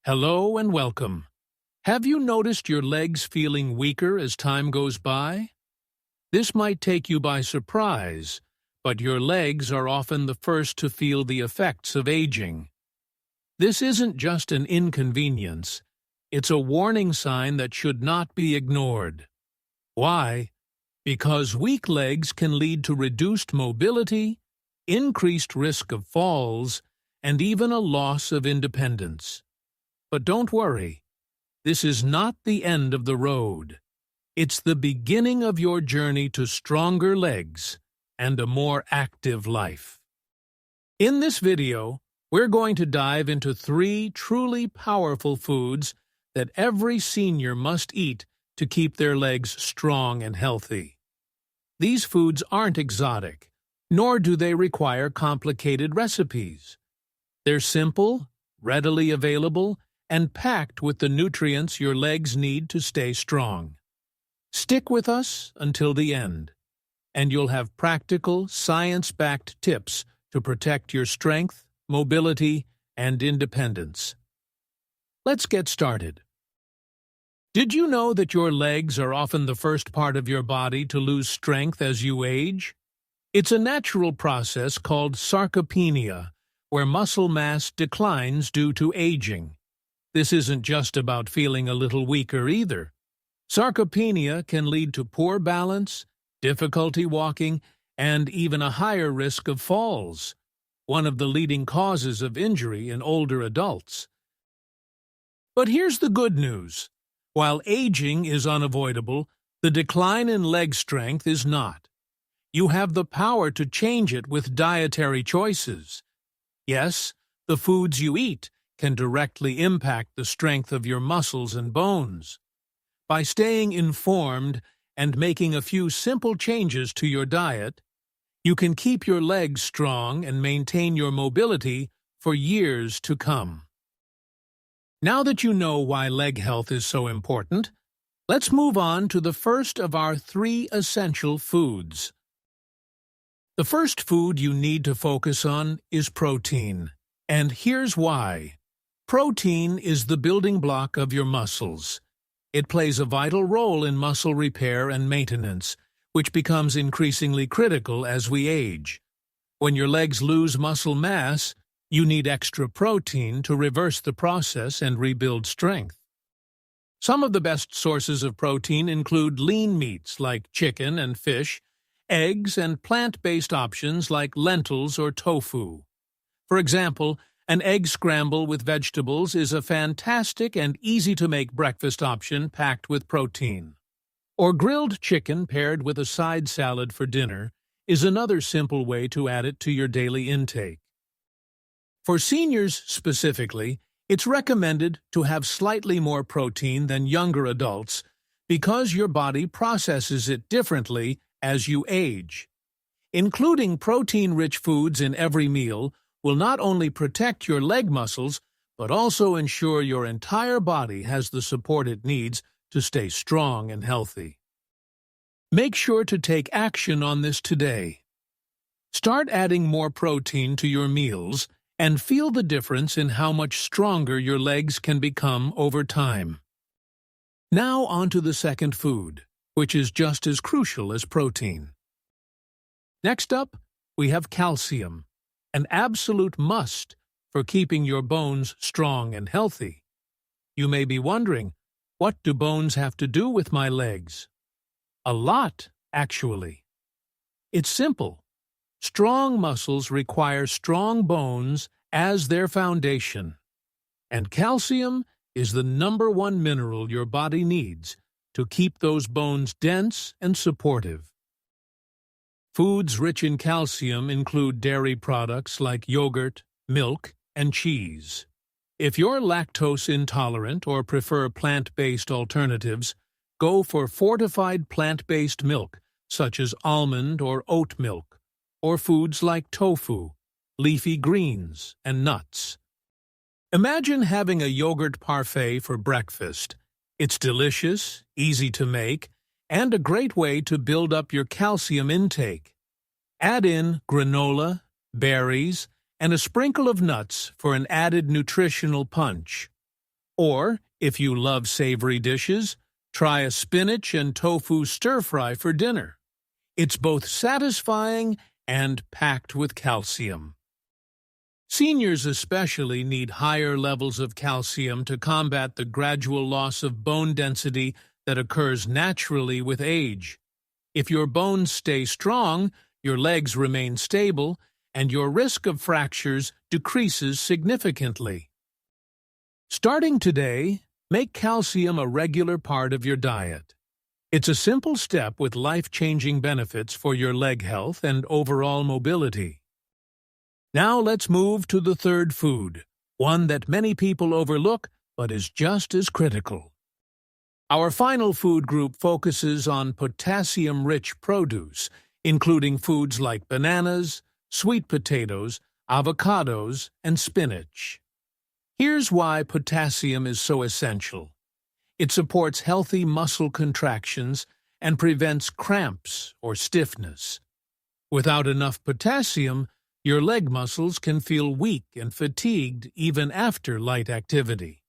Hello and welcome. Have you noticed your legs feeling weaker as time goes by? This might take you by surprise, but your legs are often the first to feel the effects of aging. This isn't just an inconvenience, it's a warning sign that should not be ignored. Why? Because weak legs can lead to reduced mobility, increased risk of falls, and even a loss of independence. But don't worry, this is not the end of the road. It's the beginning of your journey to stronger legs and a more active life. In this video, we're going to dive into 3 truly powerful foods that every senior must eat to keep their legs strong and healthy. These foods aren't exotic, nor do they require complicated recipes. They're simple, readily available, and packed with the nutrients your legs need to stay strong. Stick with us until the end, and you'll have practical, science-backed tips to protect your strength, mobility, and independence. Let's get started. Did you know that your legs are often the first part of your body to lose strength as you age? It's a natural process called sarcopenia, where muscle mass declines due to aging. This isn't just about feeling a little weaker either. Sarcopenia can lead to poor balance, difficulty walking, and even a higher risk of falls, one of the leading causes of injury in older adults. But here's the good news. While aging is unavoidable, the decline in leg strength is not. You have the power to change it with dietary choices. Yes, the foods you eat can directly impact the strength of your muscles and bones. By staying informed and making a few simple changes to your diet, you can keep your legs strong and maintain your mobility for years to come. Now that you know why leg health is so important, let's move on to the first of our 3 essential foods. The first food you need to focus on is protein, and here's why. Protein is the building block of your muscles. It plays a vital role in muscle repair and maintenance, which becomes increasingly critical as we age. When your legs lose muscle mass, you need extra protein to reverse the process and rebuild strength. Some of the best sources of protein include lean meats like chicken and fish, eggs, and plant-based options like lentils or tofu. For example, an egg scramble with vegetables is a fantastic and easy-to-make breakfast option packed with protein. Or grilled chicken paired with a side salad for dinner is another simple way to add it to your daily intake. For seniors specifically, it's recommended to have slightly more protein than younger adults because your body processes it differently as you age. Including protein-rich foods in every meal will not only protect your leg muscles, but also ensure your entire body has the support it needs to stay strong and healthy. Make sure to take action on this today. Start adding more protein to your meals and feel the difference in how much stronger your legs can become over time. Now on to the second food, which is just as crucial as protein. Next up, we have calcium, an absolute must for keeping your bones strong and healthy. You may be wondering, what do bones have to do with my legs? A lot, actually. It's simple. Strong muscles require strong bones as their foundation, and calcium is the #1 mineral your body needs to keep those bones dense and supportive. Foods rich in calcium include dairy products like yogurt, milk, and cheese. If you're lactose intolerant or prefer plant-based alternatives, go for fortified plant-based milk, such as almond or oat milk, or foods like tofu, leafy greens, and nuts. Imagine having a yogurt parfait for breakfast. It's delicious, easy to make, and a great way to build up your calcium intake. Add in granola, berries, and a sprinkle of nuts for an added nutritional punch. Or, if you love savory dishes, try a spinach and tofu stir-fry for dinner. It's both satisfying and packed with calcium. Seniors especially need higher levels of calcium to combat the gradual loss of bone density that occurs naturally with age. If your bones stay strong, your legs remain stable, and your risk of fractures decreases significantly. Starting today, make calcium a regular part of your diet. It's a simple step with life-changing benefits for your leg health and overall mobility. Now let's move to the third food, one that many people overlook but is just as critical. Our final food group focuses on potassium-rich produce, including foods like bananas, sweet potatoes, avocados, and spinach. Here's why potassium is so essential. It supports healthy muscle contractions and prevents cramps or stiffness. Without enough potassium, your leg muscles can feel weak and fatigued even after light activity.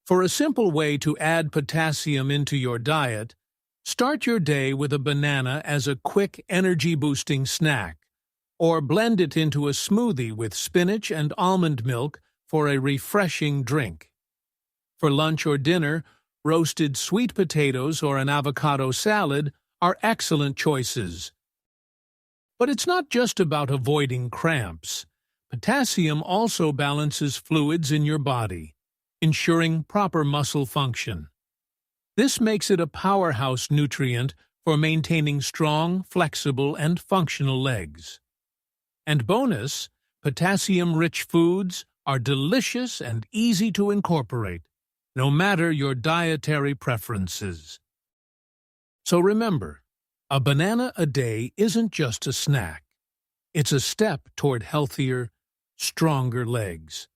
For a simple way to add potassium into your diet, start your day with a banana as a quick energy-boosting snack, or blend it into a smoothie with spinach and almond milk for a refreshing drink. For lunch or dinner, roasted sweet potatoes or an avocado salad are excellent choices. But it's not just about avoiding cramps. Potassium also balances fluids in your body, ensuring proper muscle function. This makes it a powerhouse nutrient for maintaining strong, flexible, and functional legs. And bonus, potassium-rich foods are delicious and easy to incorporate, no matter your dietary preferences. So remember, a banana a day isn't just a snack. It's a step toward healthier, stronger legs.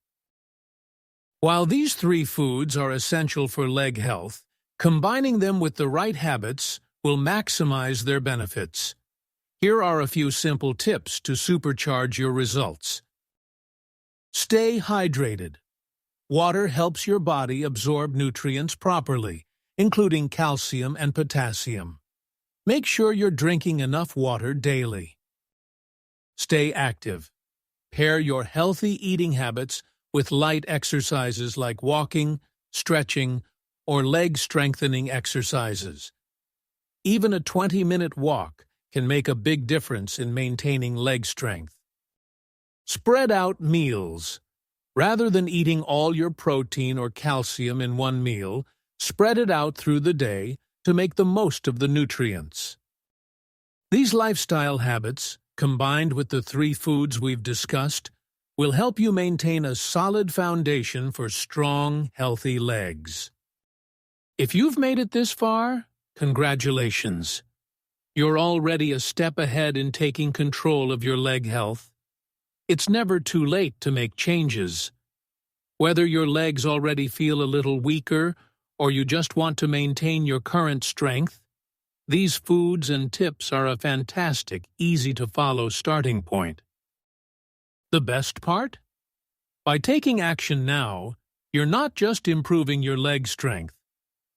While these three foods are essential for leg health, combining them with the right habits will maximize their benefits. Here are a few simple tips to supercharge your results. Stay hydrated. Water helps your body absorb nutrients properly, including calcium and potassium. Make sure you're drinking enough water daily. Stay active. Pair your healthy eating habits with light exercises like walking, stretching, or leg-strengthening exercises. Even a 20-minute walk can make a big difference in maintaining leg strength. Spread out meals. Rather than eating all your protein or calcium in one meal, spread it out through the day to make the most of the nutrients. These lifestyle habits, combined with the three foods we've discussed, will help you maintain a solid foundation for strong, healthy legs. If you've made it this far, congratulations. You're already a step ahead in taking control of your leg health. It's never too late to make changes. Whether your legs already feel a little weaker or you just want to maintain your current strength, these foods and tips are a fantastic, easy-to-follow starting point. The best part? By taking action now, you're not just improving your leg strength.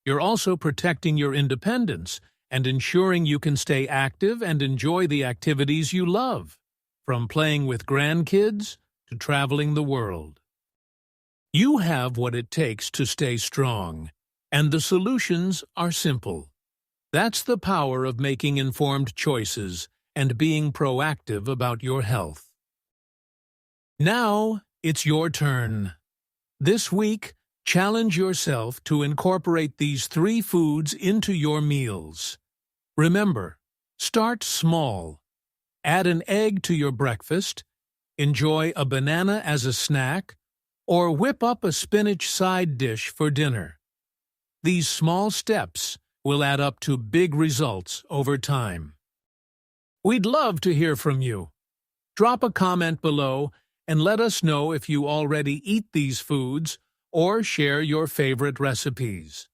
You're also protecting your independence and ensuring you can stay active and enjoy the activities you love, from playing with grandkids to traveling the world. You have what it takes to stay strong, and the solutions are simple. That's the power of making informed choices and being proactive about your health. Now, it's your turn. This week, challenge yourself to incorporate these three foods into your meals. Remember, start small. Add an egg to your breakfast, enjoy a banana as a snack, or whip up a spinach side dish for dinner. These small steps will add up to big results over time. We'd love to hear from you. Drop a comment below and let us know if you already eat these foods or share your favorite recipes.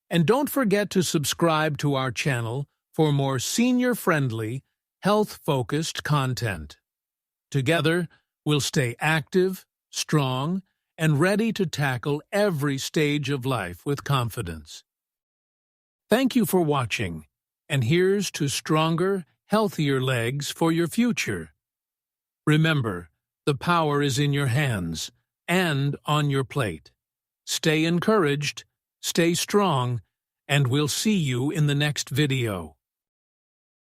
And don't forget to subscribe to our channel for more senior-friendly, health-focused content. Together, we'll stay active, strong, and ready to tackle every stage of life with confidence. Thank you for watching, and here's to stronger, healthier legs for your future. Remember, the power is in your hands and on your plate. Stay encouraged, stay strong, and we'll see you in the next video.